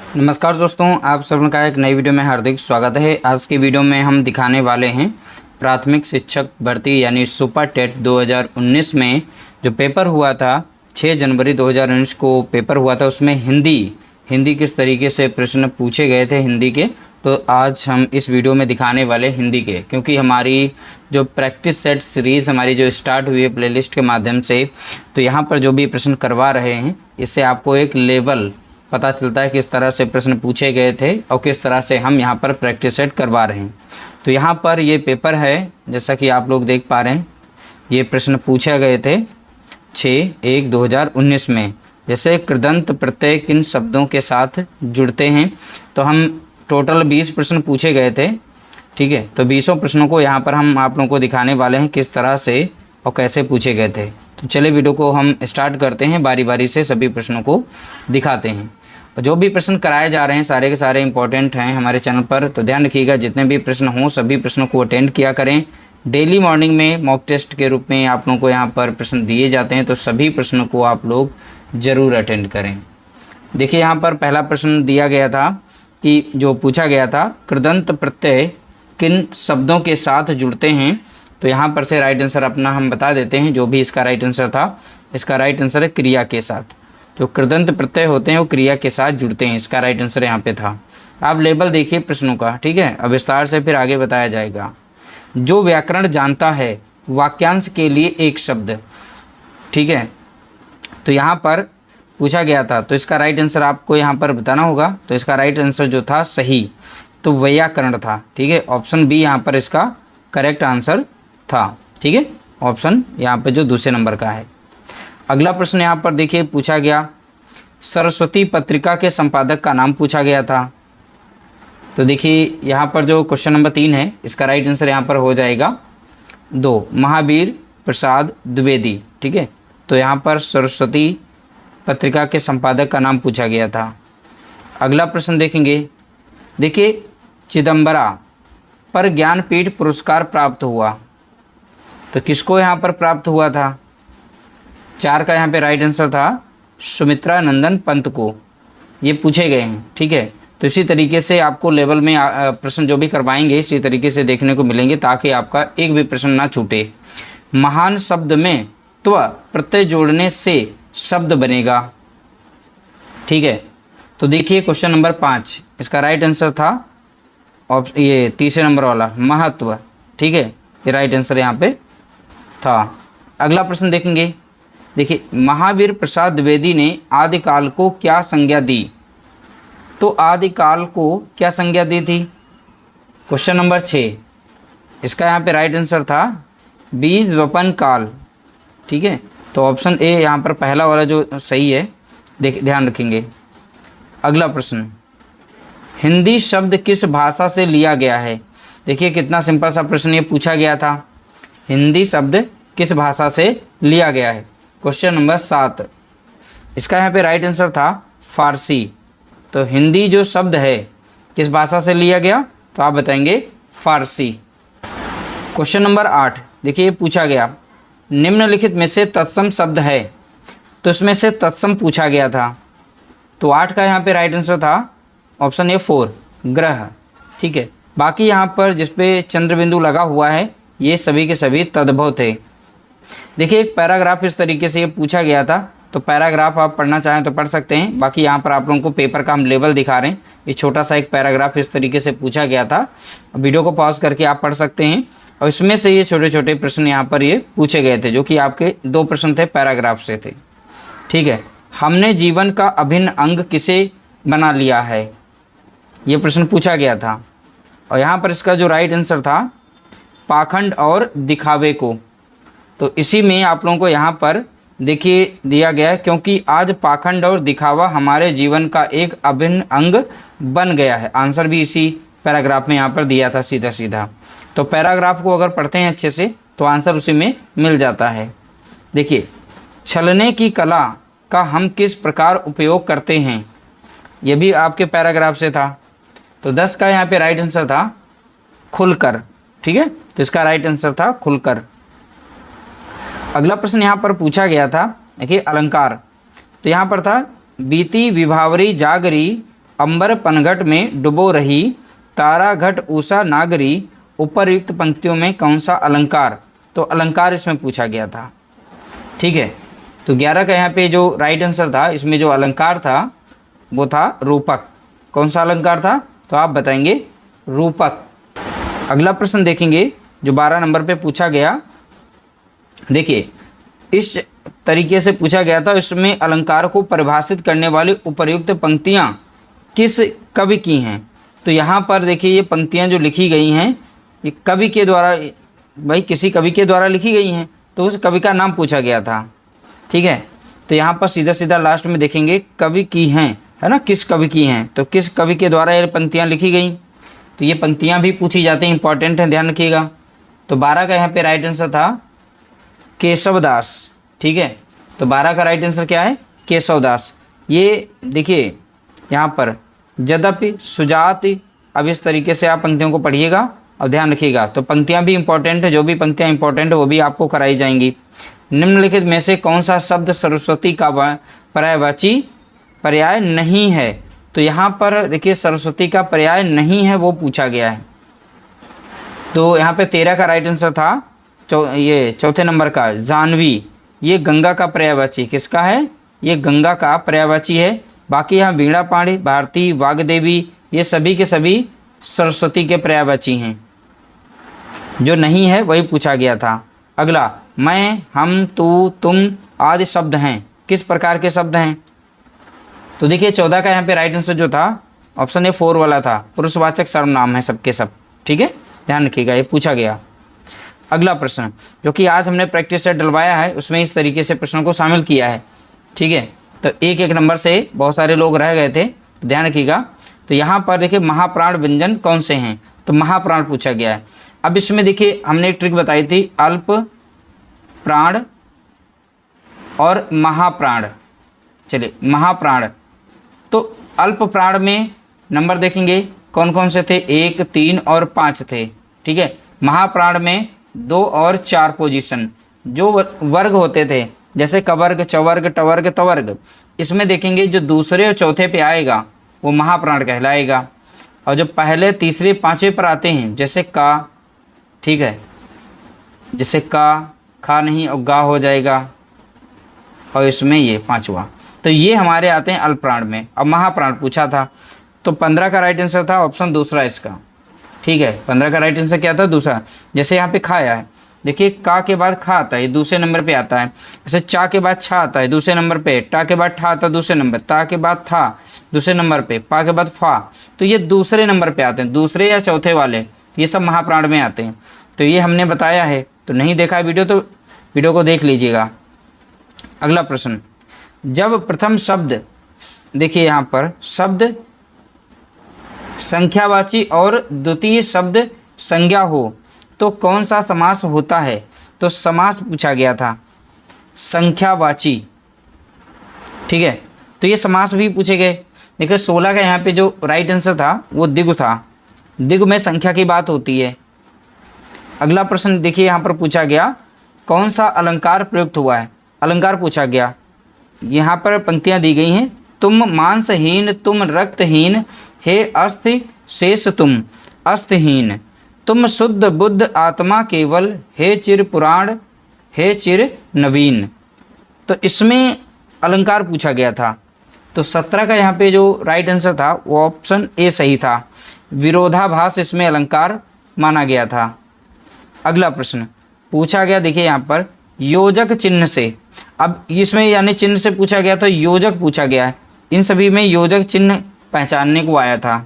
नमस्कार दोस्तों, आप सबका एक नई वीडियो में हार्दिक स्वागत है। आज की वीडियो में हम दिखाने वाले हैं प्राथमिक शिक्षक भर्ती यानी सुपर टेट 2019 में जो पेपर हुआ था 6 जनवरी 2019 को पेपर हुआ था। उसमें हिंदी किस तरीके से प्रश्न पूछे गए थे हिंदी के, तो आज हम इस वीडियो में दिखाने वाले हिंदी के, क्योंकि हमारी जो प्रैक्टिस सेट सीरीज़ हमारी जो स्टार्ट हुई है प्लेलिस्ट के माध्यम से, तो यहाँ पर जो भी प्रश्न करवा रहे हैं इससे आपको एक लेवल पता चलता है किस तरह से प्रश्न पूछे गए थे और किस तरह से हम यहाँ पर प्रैक्टिस सेट करवा रहे हैं। तो यहाँ पर ये पेपर है, जैसा कि आप लोग देख पा रहे हैं, ये प्रश्न पूछे गए थे 6/1/2019 में। जैसे कृदंत प्रत्यय किन शब्दों के साथ जुड़ते हैं, तो हम टोटल 20 प्रश्न पूछे गए थे। ठीक है, तो 20 प्रश्नों को यहाँ पर हम आप लोगों को दिखाने वाले हैं किस तरह से और कैसे पूछे गए थे। तो चलिए वीडियो को हम स्टार्ट करते हैं, बारी बारी से सभी प्रश्नों को दिखाते हैं। जो भी प्रश्न कराए जा रहे हैं सारे के सारे इंपॉर्टेंट हैं हमारे चैनल पर, तो ध्यान रखिएगा जितने भी प्रश्न हों सभी प्रश्नों को अटेंड किया करें। डेली मॉर्निंग में मॉक टेस्ट के रूप में आप लोगों को यहाँ पर प्रश्न दिए जाते हैं, तो सभी प्रश्नों को आप लोग ज़रूर अटेंड करें। देखिए यहाँ पर पहला प्रश्न दिया गया था कि जो पूछा गया था कृदंत प्रत्यय किन शब्दों के साथ जुड़ते हैं, तो यहाँ पर से राइट आंसर अपना हम बता देते हैं। जो भी इसका राइट आंसर था, इसका राइट आंसर है क्रिया के साथ। जो कृदंत प्रत्यय होते हैं वो क्रिया के साथ जुड़ते हैं, इसका राइट आंसर यहाँ पे था। आप लेबल देखिए प्रश्नों का, ठीक है, अब विस्तार से फिर आगे बताया जाएगा। जो व्याकरण जानता है वाक्यांश के लिए एक शब्द, ठीक है, तो यहाँ पर पूछा गया था, तो इसका राइट आंसर आपको यहाँ पर बताना होगा। तो इसका राइट आंसर जो था सही, तो व्याकरण था। ठीक है, ऑप्शन बी यहाँ पर इसका करेक्ट आंसर था। ठीक है, ऑप्शन यहाँ पे जो दूसरे नंबर का है। अगला प्रश्न यहाँ पर देखिए पूछा गया, सरस्वती पत्रिका के संपादक का नाम पूछा गया था। तो देखिए यहाँ पर जो क्वेश्चन नंबर 3 है, इसका राइट आंसर यहाँ पर हो जाएगा 2, महावीर प्रसाद द्विवेदी। ठीक है, तो यहाँ पर सरस्वती पत्रिका के संपादक का नाम पूछा गया था। अगला प्रश्न देखेंगे, देखिए चिदम्बरा पर ज्ञानपीठ पुरस्कार प्राप्त हुआ, तो किसको यहाँ पर प्राप्त हुआ था? 4 का यहाँ पे राइट आंसर था सुमित्रा नंदन पंत को, ये पूछे गए हैं। ठीक है, तो इसी तरीके से आपको लेवल में प्रश्न जो भी करवाएंगे इसी तरीके से देखने को मिलेंगे, ताकि आपका एक भी प्रश्न ना छूटे। महान शब्द में त्व प्रत्यय जोड़ने से शब्द बनेगा। ठीक है, तो देखिए क्वेश्चन नंबर 5, इसका राइट आंसर था ये तीसरे नंबर वाला महत्व। ठीक है, ये राइट आंसर यहाँ पे था। अगला प्रश्न देखेंगे, देखिए महावीर प्रसाद द्विवेदी ने आदिकाल को क्या संज्ञा दी, तो आदिकाल को क्या संज्ञा दी थी? क्वेश्चन नंबर 6, इसका यहाँ पे राइट आंसर था बीज वपन काल। ठीक है, तो ऑप्शन ए यहाँ पर पहला वाला जो सही है, ध्यान रखेंगे। अगला प्रश्न, हिंदी शब्द किस भाषा से लिया गया है? देखिए कितना सिंपल सा प्रश्न ये पूछा गया था, हिंदी शब्द किस भाषा से लिया गया है। क्वेश्चन नंबर 7, इसका यहाँ पे राइट आंसर था फारसी। तो हिंदी जो शब्द है किस भाषा से लिया गया, तो आप बताएंगे फारसी। क्वेश्चन नंबर 8, देखिए ये पूछा गया, निम्नलिखित में से तत्सम शब्द है, तो इसमें से तत्सम पूछा गया था। तो 8 का यहाँ पे राइट आंसर था ऑप्शन ए 4, ग्रह। ठीक है, बाकी यहाँ पर जिस पे चंद्र बिंदु लगा हुआ है ये सभी के सभी तद्भव थे। देखिए एक पैराग्राफ इस तरीके से ये पूछा गया था, तो पैराग्राफ आप पढ़ना चाहें तो पढ़ सकते हैं। बाकी यहाँ पर आप लोगों को पेपर का हम लेवल दिखा रहे हैं। ये छोटा सा एक पैराग्राफ इस तरीके से पूछा गया था, वीडियो को पॉज करके आप पढ़ सकते हैं। और इसमें से ये छोटे छोटे प्रश्न यहाँ पर ये पूछे गए थे, जो कि आपके 2 प्रश्न थे पैराग्राफ से थे। ठीक है, हमने जीवन का अभिन्न अंग किसे बना लिया है, ये प्रश्न पूछा गया था। और यहाँ पर इसका जो राइट आंसर था पाखंड और दिखावे को। तो इसी में आप लोगों को यहाँ पर देखिए दिया गया है, क्योंकि आज पाखंड और दिखावा हमारे जीवन का एक अभिन्न अंग बन गया है। आंसर भी इसी पैराग्राफ में यहाँ पर दिया था सीधा सीधा। तो पैराग्राफ को अगर पढ़ते हैं अच्छे से तो आंसर उसी में मिल जाता है। देखिए छलने की कला का हम किस प्रकार उपयोग करते हैं, ये भी आपके पैराग्राफ से था। तो 10 का यहाँ पे राइट आंसर था खुलकर। ठीक है, तो इसका राइट आंसर था खुलकर। अगला प्रश्न यहाँ पर पूछा गया था, देखिए अलंकार, तो यहाँ पर था बीती विभावरी जागरी अंबर पनघट में डुबो रही, तारा घट उषा नागरी, उपरयुक्त पंक्तियों में कौन सा अलंकार? तो अलंकार इसमें पूछा गया था। ठीक है, तो 11 का यहाँ पे जो राइट आंसर था, इसमें जो अलंकार था वो था रूपक। कौन सा अलंकार था? तो आप बताएंगे रूपक। अगला प्रश्न देखेंगे जो 12 नंबर पे पूछा गया। देखिए इस तरीके से पूछा गया था, इसमें अलंकार को परिभाषित करने वाली उपर्युक्त पंक्तियाँ किस कवि की हैं? तो यहाँ पर देखिए ये पंक्तियाँ जो लिखी गई हैं ये कवि के द्वारा, भाई किसी कवि के द्वारा लिखी गई हैं, तो उस कवि का नाम पूछा गया था। ठीक है, तो यहाँ पर सीधा सीधा लास्ट में देखेंगे कवि की हैं, है ना, किस कवि की हैं, तो किस कवि के द्वारा ये पंक्तियाँ लिखी गई। तो ये पंक्तियाँ भी पूछी जाती हैं, इंपॉर्टेंट है, ध्यान रखिएगा। तो 12 का यहाँ पे राइट आंसर था केशवदास। ठीक है, तो 12 का राइट आंसर क्या है? केशवदास। ये देखिए यहाँ पर यद्यपि सुजाति, अब इस तरीके से आप पंक्तियों को पढ़िएगा और ध्यान रखिएगा। तो पंक्तियाँ भी इंपॉर्टेंट है, जो भी पंक्तियाँ इंपॉर्टेंट है वो भी आपको कराई जाएंगी। निम्नलिखित में से कौन सा शब्द सरस्वती का पर्यायवाची पर्याय नहीं है? तो यहाँ पर देखिए सरस्वती का पर्याय नहीं है वो पूछा गया है। तो यहाँ पे 13 का राइट आंसर था ये चौथे नंबर का जानवी। ये गंगा का पर्यायवाची किसका है? ये गंगा का पर्यायवाची है। बाकी यहाँ वीणा पाणी, भारती, वाग्देवी, ये सभी के सभी सरस्वती के पर्यायवाची हैं। जो नहीं है वही पूछा गया था। अगला, मैं, हम, तू, तुम आदि शब्द हैं, किस प्रकार के शब्द हैं? तो देखिए 14 का यहाँ पे राइट आंसर जो था ऑप्शन ए 4 वाला था, पुरुषवाचक सर्वनाम है सबके सब। ठीक है, ध्यान रखिएगा, ये पूछा गया। अगला प्रश्न जो कि आज हमने प्रैक्टिस सेट डलवाया है उसमें इस तरीके से प्रश्नों को शामिल किया है। ठीक है, तो एक एक नंबर से बहुत सारे लोग रह गए थे, तो ध्यान रखिएगा। तो यहाँ पर देखिए महाप्राण व्यंजन कौन से हैं? तो महाप्राण पूछा गया है। अब इसमें देखिए हमने एक ट्रिक बताई थी, अल्प प्राण और महाप्राण। चलिए महाप्राण, तो अल्प प्राण में नंबर देखेंगे कौन कौन से थे? 1, 3 और 5 थे। ठीक है, महाप्राण में 2 और 4 पोजीशन जो वर्ग होते थे, जैसे कवर्ग, चवर्ग, टवर्ग, तवर्ग, इसमें देखेंगे जो दूसरे और चौथे पे आएगा वो महाप्राण कहलाएगा। और जो पहले, तीसरे, पाँचवें पर आते हैं जैसे का, ठीक है, जैसे का, खा नहीं और गा हो जाएगा, और इसमें ये 5वां, तो ये हमारे आते हैं अल्पप्राण में। अब महाप्राण पूछा था, तो 15 का राइट आंसर था ऑप्शन दूसरा इसका। ठीक है, 15 का राइट आंसर क्या था? दूसरा। जैसे यहाँ पे खाया है, देखिए का के बाद खा आता है, दूसरे नंबर पे आता है। जैसे चा के बाद छा आता है, दूसरे नंबर पे। टा के बाद ठा आता है, दूसरे नंबर। ता के बाद था, दूसरे नंबर पे। पा के बाद फा, तो ये दूसरे नंबर पे आते हैं, दूसरे या चौथे वाले, ये सब महाप्राण में आते हैं। तो ये हमने बताया है, तो नहीं देखा है वीडियो तो वीडियो को देख लीजिएगा। अगला प्रश्न, जब प्रथम शब्द, देखिए यहाँ पर शब्द संख्यावाची और द्वितीय शब्द संज्ञा हो तो कौन सा समास होता है? तो समास पूछा गया था संख्यावाची। ठीक है, तो ये समास भी पूछे गए। देखिए 16 का यहाँ पे जो राइट आंसर था वो दिगु था। दिगु में संख्या की बात होती है। अगला प्रश्न देखिए यहाँ पर पूछा गया, कौन सा अलंकार प्रयुक्त हुआ है? अलंकार पूछा गया। यहाँ पर पंक्तियाँ दी गई हैं, तुम मांसहीन, तुम रक्तहीन, हे अस्थि शेष तुम अस्थहीन, तुम शुद्ध बुद्ध आत्मा केवल, हे चिर पुराण, हे चिर नवीन। तो इसमें अलंकार पूछा गया था। तो 17 का यहाँ पे जो राइट आंसर था वो ऑप्शन ए सही था, विरोधाभास इसमें अलंकार माना गया था। अगला प्रश्न पूछा गया, देखिए यहाँ पर योजक चिन्ह से। अब इसमें यानी चिन्ह से पूछा गया तो योजक पूछा गया है, इन सभी में योजक चिन्ह पहचानने को आया था।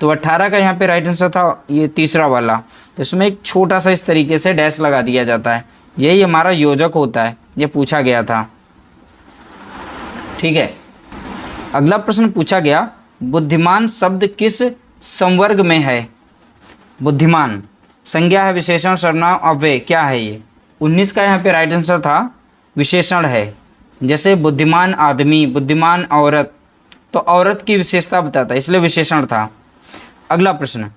तो 18 का यहाँ पे राइट आंसर था ये तीसरा वाला। तो इसमें एक छोटा सा इस तरीके से डैश लगा दिया जाता है, यही हमारा योजक होता है, ये पूछा गया था। ठीक है, अगला प्रश्न पूछा गया, बुद्धिमान शब्द किस संवर्ग में है? बुद्धिमान संज्ञा है, विशेषण, सर्वनाम, अव्यय, क्या है ये? 19 का यहाँ पे राइट आंसर था विशेषण है, जैसे बुद्धिमान आदमी, बुद्धिमान औरत, तो औरत की विशेषता बताता है इसलिए विशेषण था। अगला प्रश्न,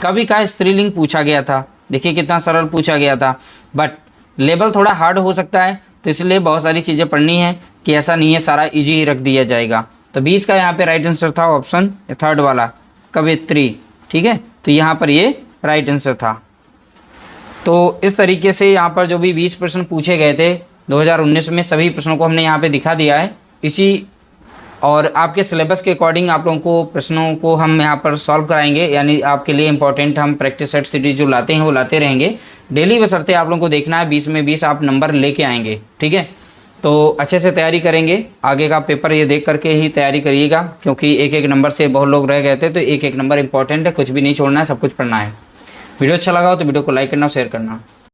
कवि का स्त्रीलिंग पूछा गया था। देखिए कितना सरल पूछा गया था, बट लेवल थोड़ा हार्ड हो सकता है, तो इसलिए बहुत सारी चीज़ें पढ़नी है कि ऐसा नहीं है सारा इजी ही रख दिया जाएगा। तो 20 का यहाँ पे राइट आंसर था ऑप्शन थर्ड वाला कवयित्री। ठीक है, तो यहाँ पर ये राइट आंसर था। तो इस तरीके से यहाँ पर जो भी 20 प्रश्न पूछे गए थे 2019 में, सभी प्रश्नों को हमने यहाँ पे दिखा दिया है। इसी और आपके सिलेबस के अकॉर्डिंग आप लोगों को प्रश्नों को हम यहाँ पर सॉल्व कराएंगे, यानी आपके लिए इंपॉर्टेंट हम प्रैक्टिस सेट सीरीज जो लाते हैं वो लाते रहेंगे डेली, बशर्ते आप लोगों को देखना है 20 में 20 आप नंबर लेके आएंगे। ठीक है, तो अच्छे से तैयारी करेंगे, आगे का पेपर ये देख करके ही तैयारी करिएगा, क्योंकि एक एक नंबर से बहुत लोग रह गए थे, तो एक एक नंबर इंपॉर्टेंट है, कुछ भी नहीं छोड़ना है, सब कुछ पढ़ना है। वीडियो अच्छा लगा हो तो वीडियो को लाइक करना, शेयर करना।